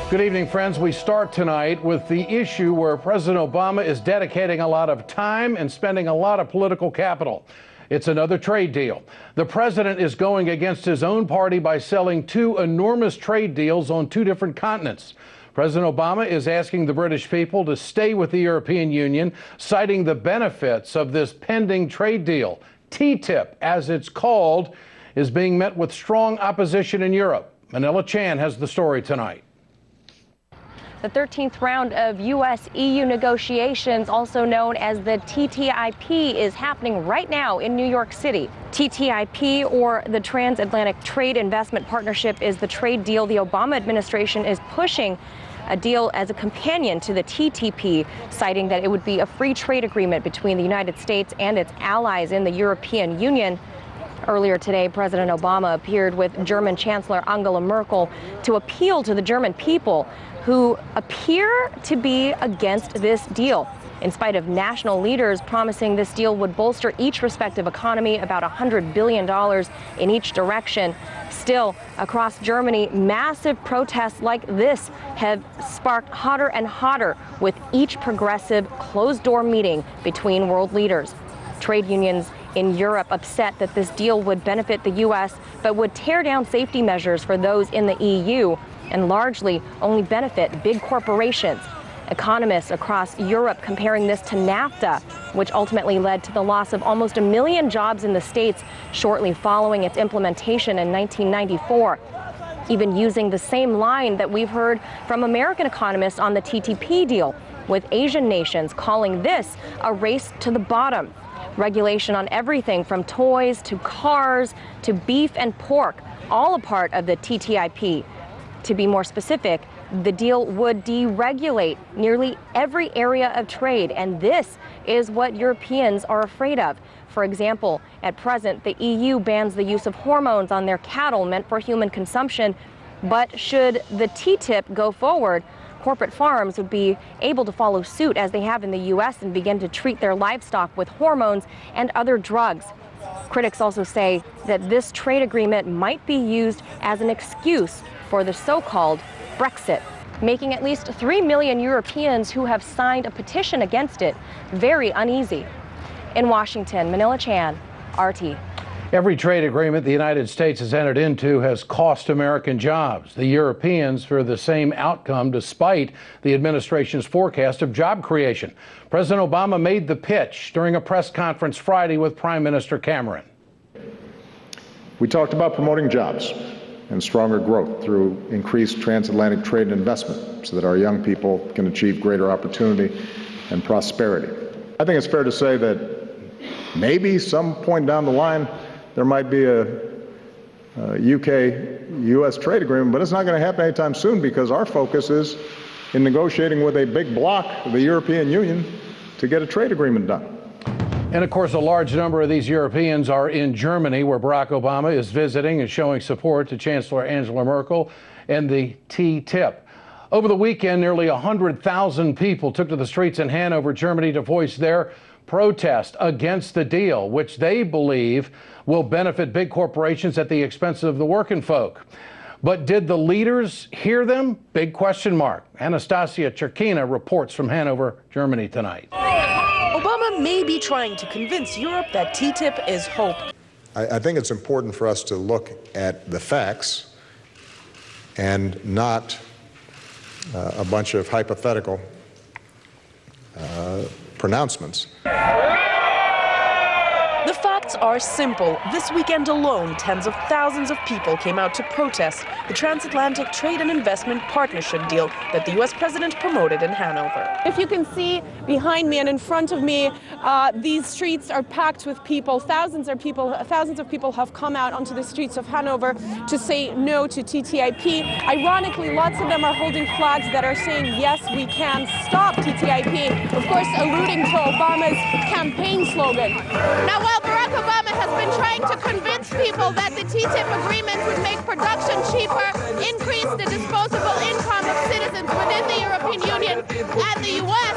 Good evening, friends. We start tonight with the issue where President Obama is dedicating a lot of time and spending a lot of political capital. It's another trade deal. The president is going against his own party by selling two enormous trade deals on two different continents. President Obama is asking the British people to stay with the European Union, citing the benefits of this pending trade deal. TTIP, as it's called, is being met with strong opposition in Europe. Manila Chan has the story tonight. The 13th round of U.S.-EU negotiations, also known as the TTIP, is happening right now in New York City. TTIP, or the Transatlantic Trade Investment Partnership, is the trade deal the Obama administration is pushing, a deal as a companion to the TTP, citing that it would be a free trade agreement between the United States and its allies in the European Union. Earlier today, President Obama appeared with German Chancellor Angela Merkel to appeal to the German people, who appear to be against this deal, in spite of national leaders promising this deal would bolster each respective economy about $100 billion in each direction. Still, across Germany, massive protests like this have sparked hotter and hotter with each progressive closed-door meeting between world leaders. Trade unions in Europe upset that this deal would benefit the U.S. but would tear down safety measures for those in the EU and largely only benefit big corporations. Economists across Europe comparing this to NAFTA, which ultimately led to the loss of almost 1 million jobs in the States shortly following its implementation in 1994. Even using the same line that we've heard from American economists on the TTP deal, with Asian nations calling this a race to the bottom. Regulation on everything from toys to cars to beef and pork, all a part of the TTIP. To be more specific, the deal would deregulate nearly every area of trade, and this is what Europeans are afraid of. For example, at present, the EU bans the use of hormones on their cattle meant for human consumption, but should the TTIP go forward, corporate farms would be able to follow suit as they have in the U.S. and begin to treat their livestock with hormones and other drugs. Critics also say that this trade agreement might be used as an excuse for the so-called Brexit, making at least 3 million Europeans who have signed a petition against it very uneasy. In Washington, Manila Chan, RT. Every trade agreement the United States has entered into has cost American jobs. The Europeans fear the same outcome despite the administration's forecast of job creation. President Obama made the pitch during a press conference Friday with Prime Minister Cameron. We talked about promoting jobs and stronger growth through increased transatlantic trade and investment so that our young people can achieve greater opportunity and prosperity. I think it's fair to say that maybe some point down the line there might be a UK-US trade agreement, but it's not going to happen anytime soon because our focus is in negotiating with a big bloc of the European Union to get a trade agreement done. And of course, a large number of these Europeans are in Germany, where Barack Obama is visiting and showing support to Chancellor Angela Merkel and the TTIP. Over the weekend, nearly 100,000 people took to the streets in Hanover, Germany, to voice their protest against the deal, which they believe will benefit big corporations at the expense of the working folk. But did the leaders hear them? Big question mark. Anastasia Cherkina reports from Hanover, Germany tonight. Obama may be trying to convince Europe that TTIP is hope. I think it's important for us to look at the facts and not a bunch of hypothetical pronouncements. The facts are simple. This weekend alone, tens of thousands of people came out to protest the Transatlantic Trade and Investment Partnership deal that the U.S. president promoted in Hanover. If you can see behind me and in front of me, these streets are packed with people. Thousands of people have come out onto the streets of Hanover to say no to TTIP. Ironically, lots of them are holding flags that are saying, yes, we can stop TTIP, of course, alluding to Obama's campaign slogan. Now, while Barack Obama has been trying to convince people that the TTIP agreement would make production cheaper, increase the disposable income of citizens within the European Union and the U.S.,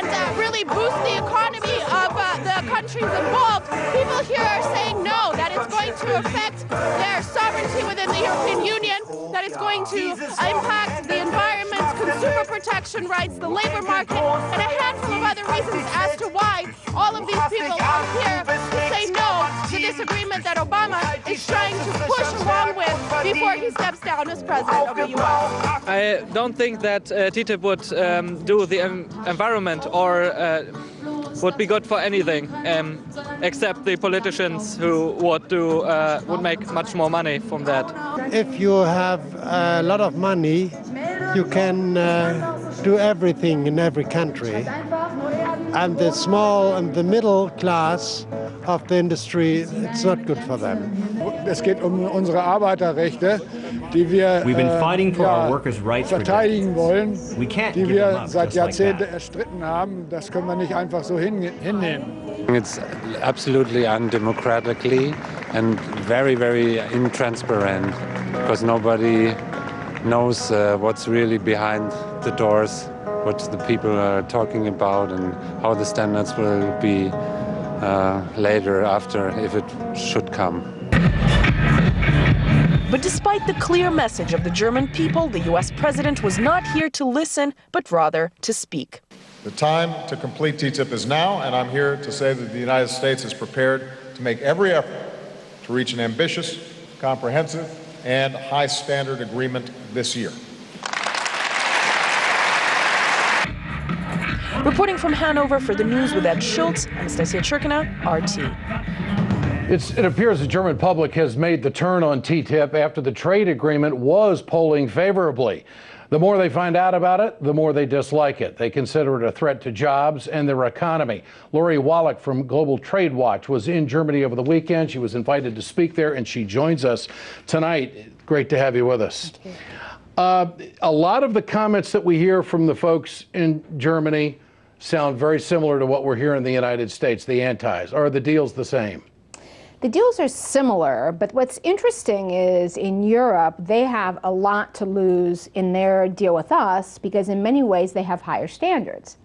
and really boost the economy of the countries involved, people here are saying no, that it's going to affect their sovereignty within the European Union, that it's going to impact the environment consumer protection rights, the labor market, and a handful of other reasons as to why all of these people are here to say no to this agreement that Obama is trying to push along with before he steps down as president of the U.S. I don't think that TTIP would do the environment or would be good for anything, except the politicians who would make much more money from that. If you have a lot of money, you can do everything in every country. And the small and the middle class of the industry, it's not good for them. Es geht unsere Arbeiterrechte, die wir We've been fighting for our workers' rights verteidigen wollen, We can't die give them wir up seit just like Jahrzehnten that. erstritten haben. Das können wir nicht einfach so hinnehmen. It's absolutely undemocratically and very, very intransparent because nobody knows what's really behind the doors, what the people are talking about and how the standards will be later after, if it should come. But despite the clear message of the German people, the U.S. president was not here to listen, but rather to speak. The time to complete TTIP is now, and I'm here to say that the United States is prepared to make every effort to reach an ambitious, comprehensive, and high-standard agreement this year. Reporting from Hanover for the news with Ed Schultz, Anastasia Churkina, RT. It appears the German public has made the turn on TTIP after the trade agreement was polling favorably. The more they find out about it, the more they dislike it. They consider it a threat to jobs and their economy. Lori Wallach from Global Trade Watch was in Germany over the weekend. She was invited to speak there, and she joins us tonight. Great to have you with us. A lot of the comments that we hear from the folks in Germany sound very similar to what we're hearing in the United States, the antis. Are the deals the same? The deals are similar, but what's interesting is in Europe, they have a lot to lose in their deal with us because in many ways they have higher standards.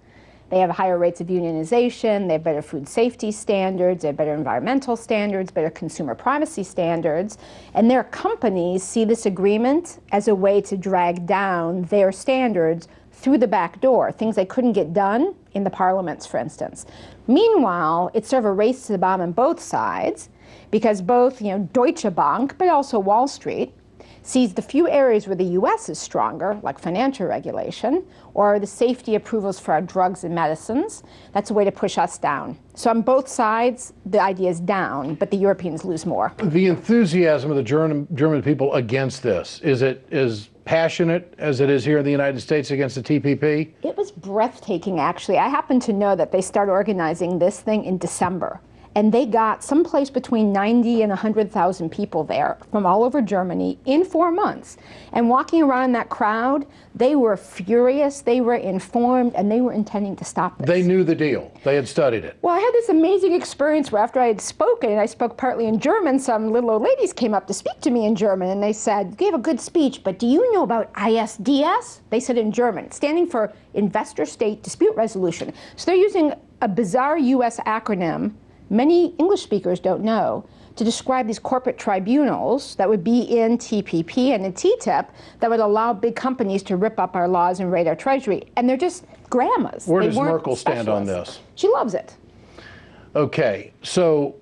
They have higher rates of unionization, they have better food safety standards, they have better environmental standards, better consumer privacy standards, and their companies see this agreement as a way to drag down their standards through the back door, things they couldn't get done in the parliaments, for instance. Meanwhile, it's sort of a race to the bottom on both sides, because both, Deutsche Bank, but also Wall Street, sees the few areas where the U.S. is stronger, like financial regulation, or the safety approvals for our drugs and medicines. That's a way to push us down. So on both sides, the idea is down, but the Europeans lose more. The enthusiasm of the German people against this, is it as passionate as it is here in the United States against the TPP? It was breathtaking, actually. I happen to know that they started organizing this thing in December. And they got someplace between 90 and 100,000 people there from all over Germany in 4 months. And walking around that crowd, they were furious, they were informed, and they were intending to stop this. They knew the deal. They had studied it. Well, I had this amazing experience where after I had spoken, and I spoke partly in German, some little old ladies came up to speak to me in German, and they said, you gave a good speech, but do you know about ISDS? They said in German, standing for Investor State Dispute Resolution. So they're using a bizarre US acronym many English speakers don't know, to describe these corporate tribunals that would be in TPP and in TTIP that would allow big companies to rip up our laws and raid our treasury. And they're just grandmas. Where does Merkel stand on this? She loves it. Okay, so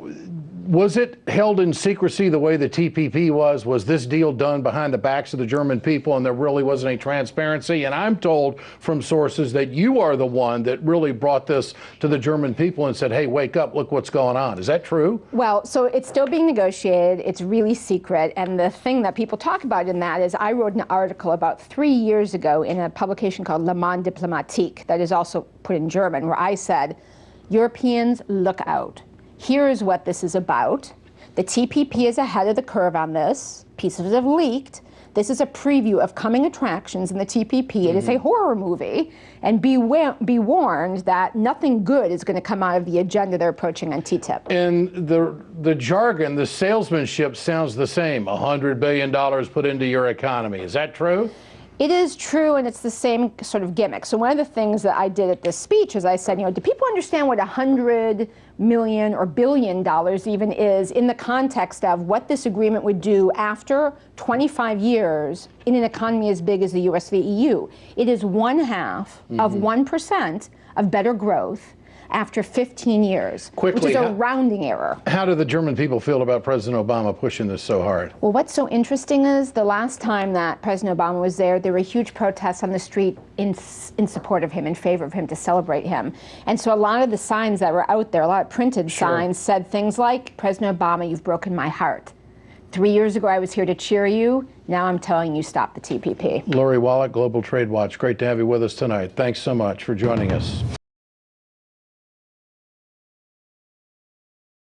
was it held in secrecy the way the TPP was? Was this deal done behind the backs of the German people and there really wasn't any transparency? And I'm told from sources that you are the one that really brought this to the German people and said, hey, wake up, look what's going on. Is that true? Well, so it's still being negotiated. It's really secret. And the thing that people talk about in that is I wrote an article about 3 years ago in a publication called Le Monde Diplomatique that is also put in German, where I said, Europeans, look out. Here is what this is about. The TPP is ahead of the curve on this. Pieces have leaked. This is a preview of coming attractions in the TPP. It is a horror movie. And be warned that nothing good is going to come out of the agenda they're approaching on TTIP. And the jargon, the salesmanship sounds the same. $100 billion put into your economy. Is that true? It is true, and it's the same sort of gimmick. So one of the things that I did at this speech is I said, do people understand what $100 million or $1 billion even is in the context of what this agreement would do after 25 years in an economy as big as the US, the EU? It is 1/2 of 1% of better growth after 15 years, Quickly, which is a rounding error. How do the German people feel about President Obama pushing this so hard? Well, what's so interesting is the last time that President Obama was there were huge protests on the street in support of him, in favor of him, to celebrate him. And so a lot of the signs that were out there, a lot of printed signs, said things like, President Obama, you've broken my heart. 3 years ago, I was here to cheer you. Now I'm telling you, stop the TPP. Lori Wallach, Global Trade Watch. Great to have you with us tonight. Thanks so much for joining us.